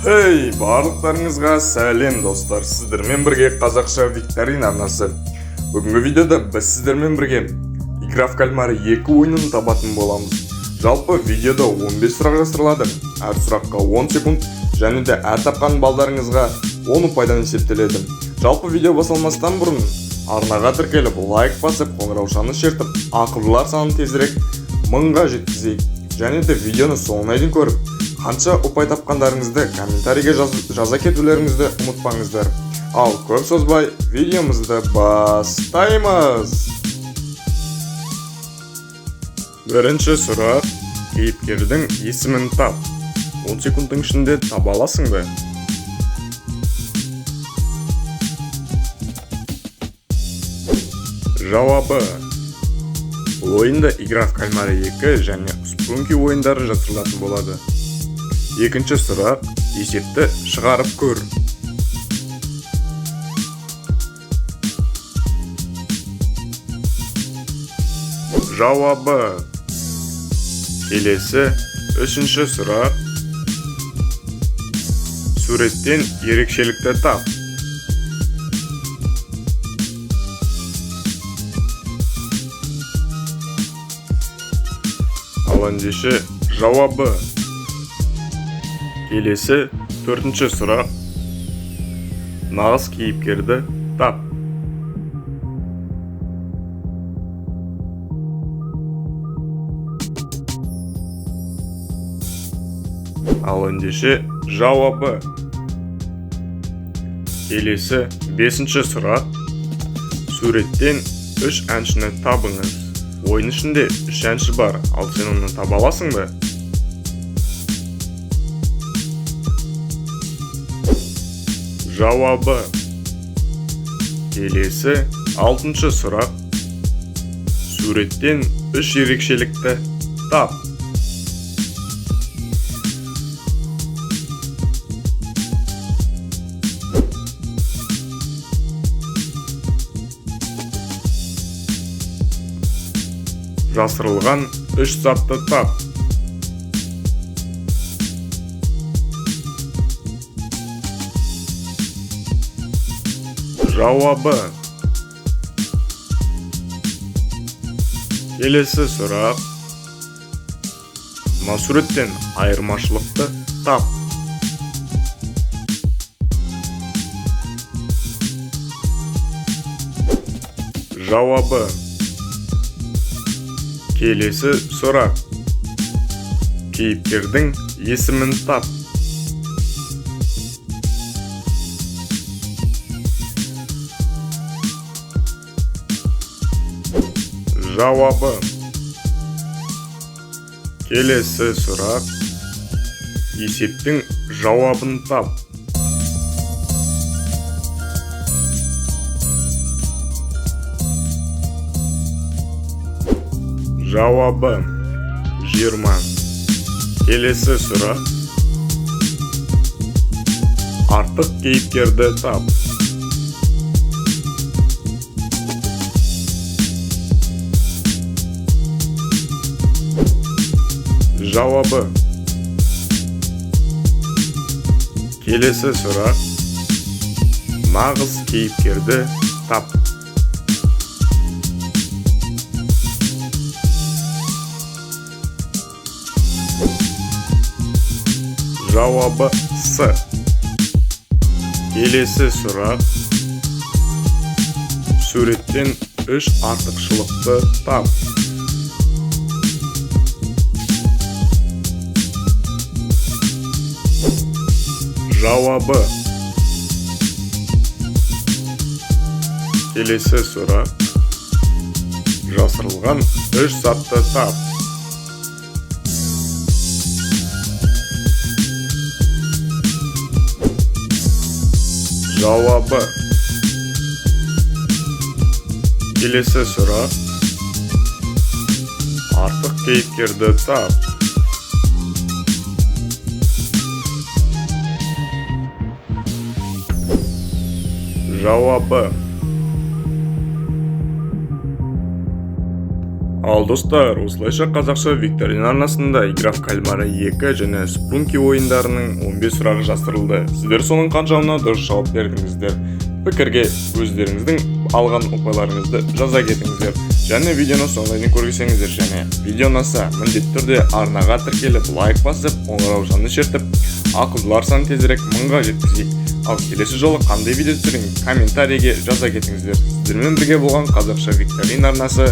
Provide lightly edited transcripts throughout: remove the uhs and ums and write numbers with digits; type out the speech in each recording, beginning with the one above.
Хей, барлықтарыңызға сәлем достар. Сіздермен бірге қазақша викторина арнасы. Бүгінгі видеода біз сіздермен бірге Игра в кальмара 2 ойынын табатын боламыз. Жалпы видеода 15 сұрақ жасырылады. Әр сұраққа 10 секунд және де әр тапқан балдарыңызға 10 ұпайдан есептеледі. Жалпы видео басылмастан бұрын арнаға тіркеліп, лайк басып, қоңыраушаны шертіп, ақылдылар санын тезірек 1000-ға жеткізейік. Және де видеоны соңына дейін көріп, қанша ұпай тапқандарыңызды комментарийге жаза кетулеріңізді ұмытпаңыздар. Ал көп созбай видеомызды бастаймыз. Бірінші сұрақ: кейіпкердің есімін тап. 10 секундтың ішінде таба аласың ба? Жауабы: бұл ойында Игра в кальмара 2 және Спрунки ойындары жасырылатын болады. Екінші сұрақ: есепті шығарып көр. Жауабы: келесі. Үшінші сұрақ: суреттен ерекшелікті тап. Ал ендеше жауабы: келесі. Төртінші сұрақ: нағыз кейіпкерді тап. Ал ендеше жауабы: келесі. Бесінші сұрақ: суреттен 3 әншіні табыңыз. Ойын ішінде 3 әнші бар, ал сен оны таба аласың ба? Жауабы: келесі. Алтыншы сұрақ: суреттен 3 ерекшелікті тап. Жасырылған 3 затты тап. Жауабы: келесі сұрақ: мына суреттен айырмашылықты тап. Жауабы: келесі сұрақ: кейіпкердің есімін тап. Жауабы: келесі сұрақ: есептің жауабын тап. Жауабы: 20. Келесі сұрақ: артық кейіпкерді тап. Жауабы: келесі сұрақ: нағыз кейіпкерді тап. Жауабы: С. Келесі сұрақ: суреттен 3 артықшылықты тап. Жауабы: келесі сұрақ: жасырылған 3 затты тап. Жауабы: келесі сұрақ: артық кейіпкерді тап. Жауабы: Ал достар, осылайша қазақша викторина арнасында игра в кальмара 2 және спрунки ойындарының 15 сұрағы жасырылды. Сіздер соның қаншауына дұрыс жауап бердіңіздер. Пікірге өздеріңіздің алған ұпайларыңызды жаза кетіңіздер. Және видеоны соңына дейін көрсеңіздер, және видео ұнаса міндетті түрде арнаға тіркеліп, лайк басып, қоңыраушаны шертіп, ақылдылар санын тезірек 1000-ға жеткізейік. Ал келесі жолы қандай видео түсірейін, комментарийге жаза кетіңіздер. Сіздермен бірге болған қазақша викторина арнасы.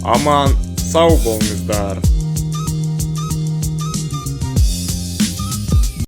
Аман, сау болыңыздар.